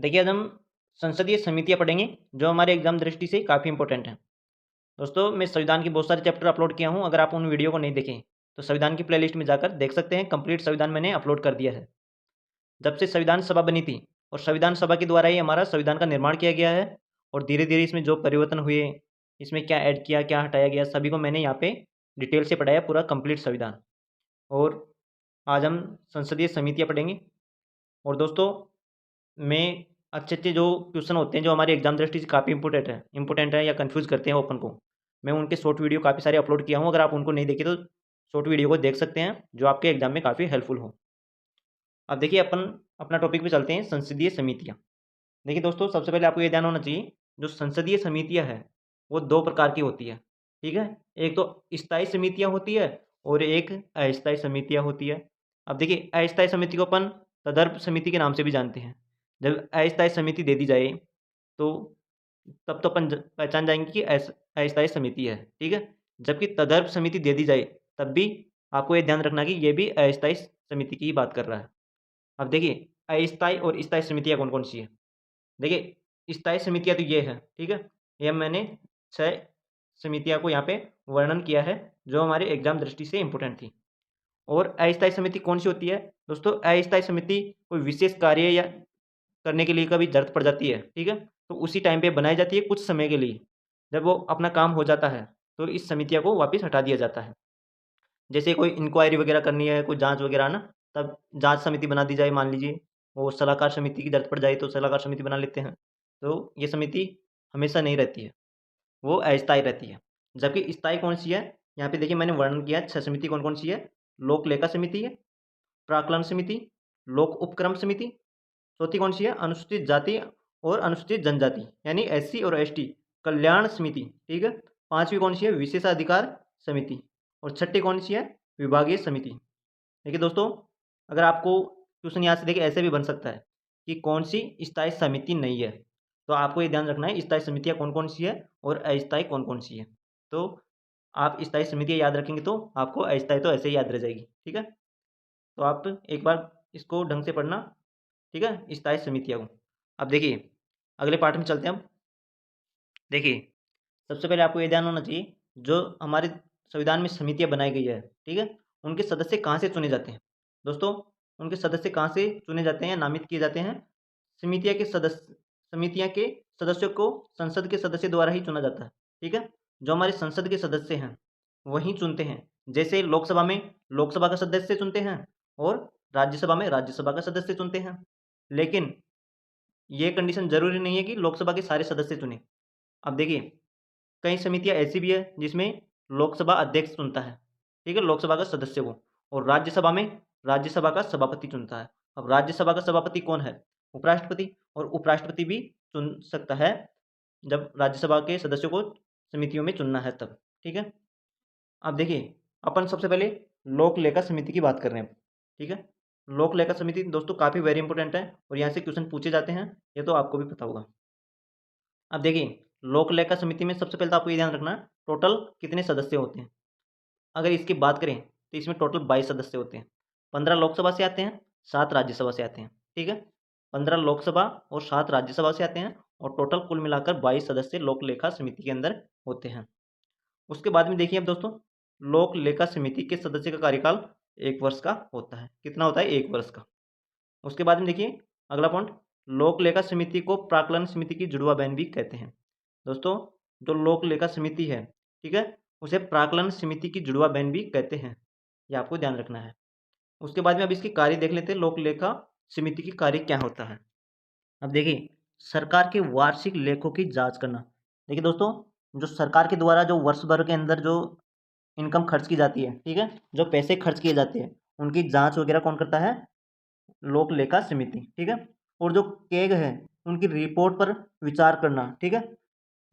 देखिए, आज हम संसदीय समितियाँ पढ़ेंगे, जो हमारे एग्ज़ाम दृष्टि से काफ़ी इंपॉर्टेंट हैं। दोस्तों, मैं संविधान के बहुत सारे चैप्टर अपलोड किया हूँ, अगर आप उन वीडियो को नहीं देखें, तो संविधान की प्लेलिस्ट में जाकर देख सकते हैं, कंप्लीट संविधान मैंने अपलोड कर दिया है। जब से संविधान सभा बनी थी और संविधान सभा के द्वारा ही हमारा संविधान का निर्माण किया गया है और धीरे-धीरे इसमें जो परिवर्तन हुए, इसमें क्या ऐड किया, क्या हटाया गया, सभी को मैंने यहाँ पे डिटेल से पढ़ाया, पूरा कंप्लीट संविधान। और आज हम संसदीय समितियाँ पढ़ेंगे और दोस्तों में अच्छे-अच्छे जो क्वेश्चन होते हैं, जो हमारे एग्ज़ाम दृष्टि से काफ़ी इम्पोर्टेंट है या कन्फ्यूज़ करते हैं ओपन को, मैं उनके शॉर्ट वीडियो काफ़ी सारे अपलोड किया हूँ। अगर आप उनको नहीं देखे तो शॉर्ट वीडियो को देख सकते हैं, जो आपके एग्ज़ाम में काफ़ी हेल्पफुल हो। अब देखिए, अपन अपना टॉपिक पे चलते हैं, संसदीय समितियाँ। देखिए दोस्तों, सबसे पहले आपको ये ध्यान होना चाहिए, जो संसदीय समितियाँ हैं, वो 2 प्रकार की होती है, ठीक है? एक तो स्थायी समितियाँ होती है और एक अस्थायी समितियाँ होती है। अब देखिए, अस्थायी समिति को अपन तदर्प समिति के नाम से भी जानते हैं। जब अस्थायी समिति दे दी जाए, तो तब तो अपन पहचान जाएँगे कि अस्थायी समिति है, ठीक है? जबकि तदर्प समिति दे दी जाए, तब भी आपको ये ध्यान रखना कि ये भी अस्थायी समिति की ही बात कर रहा है। अब देखिए, अस्थायी और स्थायी समितियाँ कौन-कौन सी हैं? देखिए, स्थायी समितियाँ तो ये हैं, ठीक है? ये मैंने 6 समितियों को यहाँ पे वर्णन किया है, जो हमारे एग्ज़ाम दृष्टि से इम्पोर्टेंट थी। और अस्थायी समिति कौन-सी होती है? दोस्तों, अस्थायी समिति कोई विशेष कार्य या करने के लिए कभी ज़रूरत पड़ जाती है, ठीक है? तो उसी टाइम पे बनाई जाती है कुछ समय के लिए। जब वो अपना काम हो जाता है, तो इस समितियों को वापस हटा दिया जाता है। जैसे कोई इंक्वायरी वगैरह करनी है, कोई जाँच वगैरह ना, तब जाँच समिति बना दी जाए मान लीजिए, और सलाहकार समिति की ज़रूरत पड़ जाए तो सलाहकार समिति बना लेते हैं। तो ये समिति हमेशा नहीं रहती है, वो अस्थायी रहती है। जबकि स्थायी कौन-सी है? यहाँ पे देखिए, मैंने वर्णन किया है 6 समिति कौन-कौन सी है। लोक लेखा समिति है, प्राक्कलन समिति, लोक उपक्रम समिति, चौथी कौन-सी है? अनुसूचित जाति और अनुसूचित जनजाति, यानी एससी और एसटी कल्याण समिति, ठीक है? 5वीं कौन-सी है? विशेषाधिकार समिति, और छठी कौन-सी है? विभागीय समिति। देखिए दोस्तों, अगर आपको क्वेश्चन यहाँ से देखिए ऐसे भी बन सकता है कि कौन-सी स्थायी समिति नहीं है, तो आपको ये ध्यान रखना है स्थायी समितियाँ कौन-कौन सी है और अस्थायी कौन-कौन सी है। तो आप स्थायी समितियाँ याद रखेंगे तो आपको अस्थायी तो ऐसे ही याद रह जाएगी, ठीक है? तो आप एक बार इसको ढंग से पढ़ना, ठीक है? स्थायी समितियों को। अब देखिए, अगले पार्ट में चलते हैं हम। देखिए, सबसे पहले आपको ये ध्यान होना चाहिए, जो हमारे संविधान में समितियाँ बनाई गई है, ठीक है? उनके सदस्य कहाँ से चुने जाते हैं? दोस्तों, उनके सदस्य कहाँ से चुने जाते हैं, नामित किए जाते हैं? समितियाँ के सदस्यों को संसद के सदस्य द्वारा ही चुना जाता है, ठीक है? जो हमारे संसद के सदस्य हैं, वही चुनते हैं। जैसे लोकसभा में लोकसभा का सदस्य चुनते हैं और राज्यसभा में राज्यसभा का सदस्य चुनते हैं। लेकिन ये कंडीशन ज़रूरी नहीं है कि लोकसभा के सारे सदस्य चुनें। अब देखिए, कई समितियाँ ऐसी भी है जिसमें लोकसभा अध्यक्ष चुनता है, ठीक है? लोकसभा का सदस्य को, और राज्यसभा में राज्यसभा का सभापति चुनता है। अब राज्यसभा का सभापति कौन है? उपराष्ट्रपति, और उपराष्ट्रपति भी चुन सकता है जब राज्यसभा के सदस्यों को समितियों में चुनना है तब, ठीक है? अब देखिए, अपन सबसे पहले लोक लेखा समिति की बात कर रहे हैं, ठीक है? लोक लेखा समिति दोस्तों काफ़ी वेरी इंपॉर्टेंट है और यहाँ से क्वेश्चन पूछे जाते हैं, ये तो आपको भी पता होगा। अब देखिए, लोक लेखा समिति में सबसे पहले तो आपको ये ध्यान रखना है, टोटल कितने सदस्य होते हैं। अगर इसकी बात करें तो इसमें टोटल 22 सदस्य होते हैं। 15 लोकसभा से आते हैं, 7 राज्यसभा से आते हैं, ठीक है? 15 लोकसभा और 7 राज्यसभा से आते हैं, और टोटल कुल मिलाकर 22 सदस्य लोक लेखा समिति के अंदर होते हैं। उसके बाद में देखिए अब दोस्तों, लोक लेखा समिति के सदस्य का कार्यकाल 1 वर्ष का होता है। कितना होता है? 1 वर्ष का। उसके बाद में देखिए, अगला पॉइंट, लोक लेखा समिति को प्राक्कलन समिति की जुड़वा बहन भी कहते हैं। दोस्तों, जो लोक लेखा समिति है, ठीक है, उसे प्राक्कलन समिति की जुड़वा बहन भी कहते हैं, ये आपको ध्यान रखना है। उसके बाद में अब इसकी कार्य देख लेते हैं, लोक लेखा समिति की कार्य क्या होता है। अब देखिए, सरकार के वार्षिक लेखों की जांच करना। देखिए दोस्तों, जो सरकार के द्वारा जो वर्ष भर के अंदर जो इनकम खर्च की जाती है, ठीक है, जो पैसे खर्च किए जाते हैं, उनकी जांच वगैरह कौन करता है? लोक लेखा समिति, ठीक है? और जो केग है, उनकी रिपोर्ट पर विचार करना, ठीक है?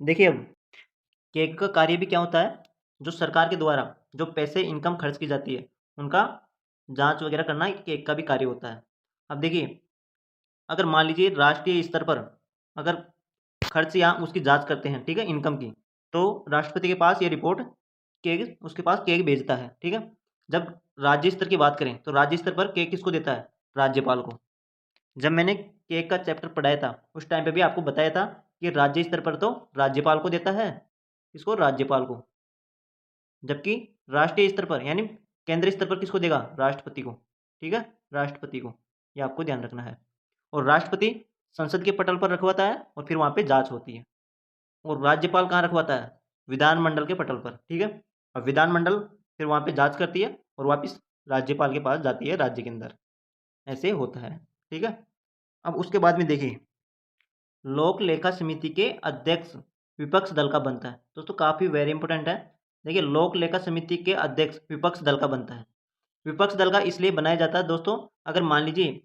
देखिए, अब केग का कार्य भी क्या होता है? जो सरकार के द्वारा जो पैसे इनकम खर्च की जाती है, उनका जांच वगैरह करना एक केग का भी कार्य होता है। अब देखिए, अगर मान लीजिए राष्ट्रीय स्तर पर अगर खर्च या उसकी जांच करते हैं, ठीक है, इनकम की, तो राष्ट्रपति के पास ये रिपोर्ट केग उसके पास केग भेजता है, ठीक है? जब राज्य स्तर की बात करें, तो राज्य स्तर पर केग किसको देता है? राज्यपाल को। जब मैंने के का चैप्टर पढ़ाया था उस टाइम पे भी आपको बताया था कि राज्य स्तर पर तो राज्यपाल को देता है, इसको राज्यपाल को, जबकि राष्ट्रीय स्तर पर यानी केंद्रीय स्तर पर किसको देगा, राष्ट्रपति को। ठीक है, राष्ट्रपति को, ये आपको ध्यान रखना है। और राष्ट्रपति संसद के पटल पर रखवाता है और फिर वहाँ पे जांच होती है। और राज्यपाल कहाँ रखवाता है, विधानमंडल के पटल पर। ठीक है, अब विधानमंडल फिर वहाँ पे जांच करती है और वापस राज्यपाल के पास जाती है राज्य के अंदर, ऐसे होता है। ठीक है, अब उसके बाद में देखिए लोक लेखा समिति के अध्यक्ष विपक्ष दल का बनता है। दोस्तों काफ़ी वेरी इंपॉर्टेंट है। देखिए लोक लेखा समिति के अध्यक्ष विपक्ष दल का बनता है। विपक्ष दल का इसलिए बनाया जाता है दोस्तों, अगर मान लीजिए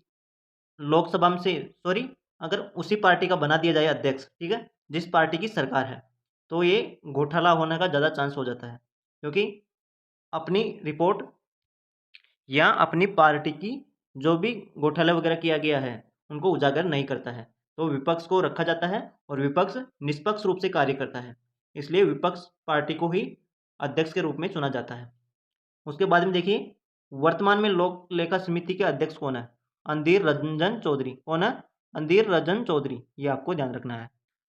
लोकसभा में से सॉरी अगर उसी पार्टी का बना दिया जाए अध्यक्ष, ठीक है, जिस पार्टी की सरकार है, तो ये घोटाला होने का ज़्यादा चांस हो जाता है, क्योंकि अपनी रिपोर्ट या अपनी पार्टी की जो भी घोटाला वगैरह किया गया है उनको उजागर नहीं करता है, तो विपक्ष को रखा जाता है और विपक्ष निष्पक्ष रूप से कार्य करता है, इसलिए विपक्ष पार्टी को ही अध्यक्ष के रूप में चुना जाता है। उसके बाद में देखिए वर्तमान में लोक लेखा समिति के अध्यक्ष कौन है, अंधीर रंजन चौधरी। कौन है, अंधीर रंजन चौधरी, ये आपको ध्यान रखना है।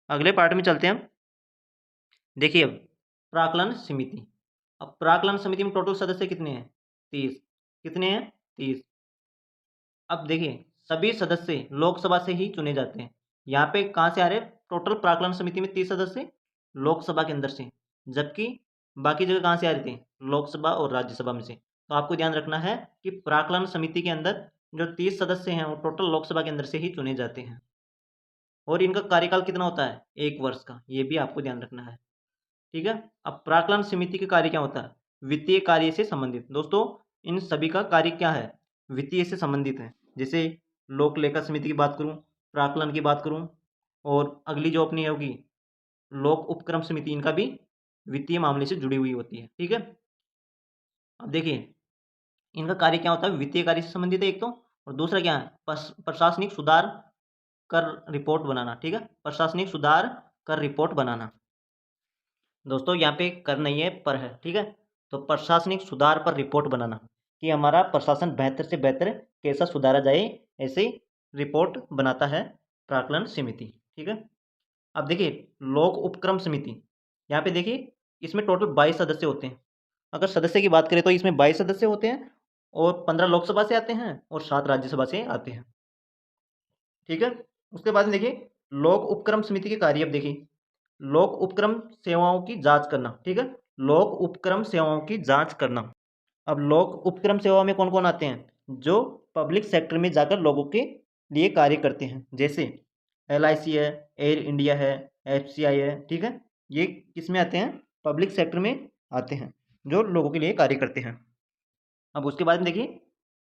अगले पार्ट में चलते हैं। देखिए अब प्राक्कलन समिति। अब प्राक्कलन समिति में टोटल सदस्य कितने हैं, 30। कितने हैं, 30। अब देखिए सभी सदस्य लोकसभा से ही चुने जाते हैं। यहाँ पे कहाँ से आ रहे हैं, टोटल प्राक्कलन समिति में 30 सदस्य लोकसभा के अंदर से, जबकि बाकी जगह कहाँ से आ रहे थे, लोकसभा और राज्यसभा में से। तो आपको ध्यान रखना है कि प्राक्कलन समिति के अंदर जो 30 सदस्य हैं वो टोटल लोकसभा के अंदर से ही चुने जाते हैं और इनका कार्यकाल कितना होता है, 1 वर्ष का, ये भी आपको ध्यान रखना है। ठीक है, अब प्राक्कलन समिति के कार्य क्या होता है, वित्तीय कार्य से संबंधित। दोस्तों इन सभी का कार्य क्या है, वित्तीय से संबंधित है। जैसे लोक लेखा समिति की बात करूं, प्राक्कलन की बात करूं, और अगली जो अपनी होगी लोक उपक्रम समिति, इनका भी वित्तीय मामले से जुड़ी हुई होती है। ठीक है, अब देखिए इनका कार्य क्या होता है, वित्तीय कार्य से संबंधित है एक तो, और दूसरा क्या है, प्रशासनिक सुधार कर रिपोर्ट बनाना। ठीक है, प्रशासनिक सुधार कर रिपोर्ट बनाना। दोस्तों यहाँ पे कर नहीं है, पर है। ठीक है, तो प्रशासनिक सुधार पर रिपोर्ट बनाना कि हमारा प्रशासन बेहतर से बेहतर कैसा सुधारा जाए, ऐसे रिपोर्ट बनाता है प्राक्कलन समिति। ठीक है, अब देखिए लोक उपक्रम समिति, यहाँ पे देखिए इसमें टोटल 22 सदस्य होते हैं। अगर सदस्य की बात करें तो इसमें 22 सदस्य होते हैं और 15 लोकसभा से आते हैं और 7 राज्यसभा से आते हैं। ठीक है, उसके बाद में देखिए लोक उपक्रम समिति के कार्य। अब देखिए लोक उपक्रम सेवाओं की जांच करना। ठीक है, लोक उपक्रम सेवाओं की जांच करना। अब लोक उपक्रम सेवा में कौन कौन आते हैं, जो पब्लिक सेक्टर में जाकर लोगों के लिए कार्य करते हैं, जैसे LIC है, एयर इंडिया है, FCI है। ठीक है, ये किस में आते हैं, पब्लिक सेक्टर में आते हैं, जो लोगों के लिए कार्य करते हैं। अब उसके बाद में देखिए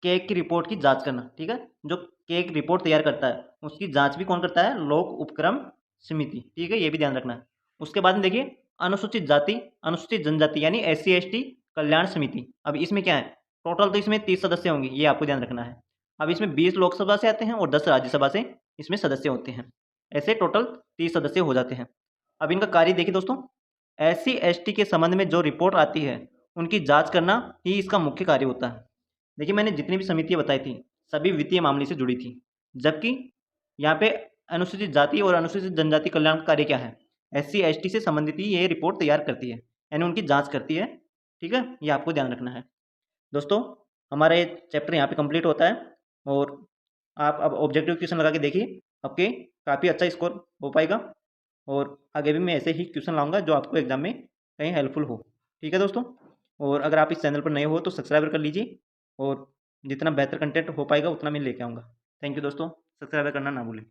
केक की रिपोर्ट की जांच करना। ठीक है, जो केक रिपोर्ट तैयार करता है उसकी जांच भी कौन करता है, लोक उपक्रम समिति। ठीक है, ये भी ध्यान रखना है। उसके बाद में देखिए अनुसूचित जाति अनुसूचित जनजाति यानी SC ST कल्याण समिति। अब इसमें क्या है, टोटल तो इसमें 30 सदस्य होंगे, ये आपको ध्यान रखना है। अब इसमें 20 लोकसभा से आते हैं और 10 राज्यसभा से इसमें सदस्य होते हैं, ऐसे टोटल 30 सदस्य हो जाते हैं। अब इनका कार्य देखिए दोस्तों, SC ST के संबंध में जो रिपोर्ट आती है उनकी जांच करना ही इसका मुख्य कार्य होता है। देखिए मैंने जितनी भी समितियाँ बताई थी सभी वित्तीय मामले से जुड़ी थी, जबकि यहाँ पे अनुसूचित जाति और अनुसूचित जनजाति कल्याण का कार्य क्या है, SC ST से संबंधित ही ये रिपोर्ट तैयार करती है, यानी उनकी जांच करती है। ठीक है, ये आपको ध्यान रखना है। दोस्तों हमारा ये चैप्टर यहाँ पे कंप्लीट होता है और आप अब ऑब्जेक्टिव क्वेश्चन लगा के देखिए, आपके काफ़ी अच्छा स्कोर हो पाएगा और आगे भी मैं ऐसे ही क्वेश्चन लाऊंगा जो आपको एग्जाम में कहीं हेल्पफुल हो। ठीक है दोस्तों, और अगर आप इस चैनल पर नए हो तो सब्सक्राइब कर लीजिए और जितना बेहतर कंटेंट हो पाएगा उतना मैं लेके आऊँगा। थैंक यू दोस्तों, सब्सक्राइब करना ना भूलें।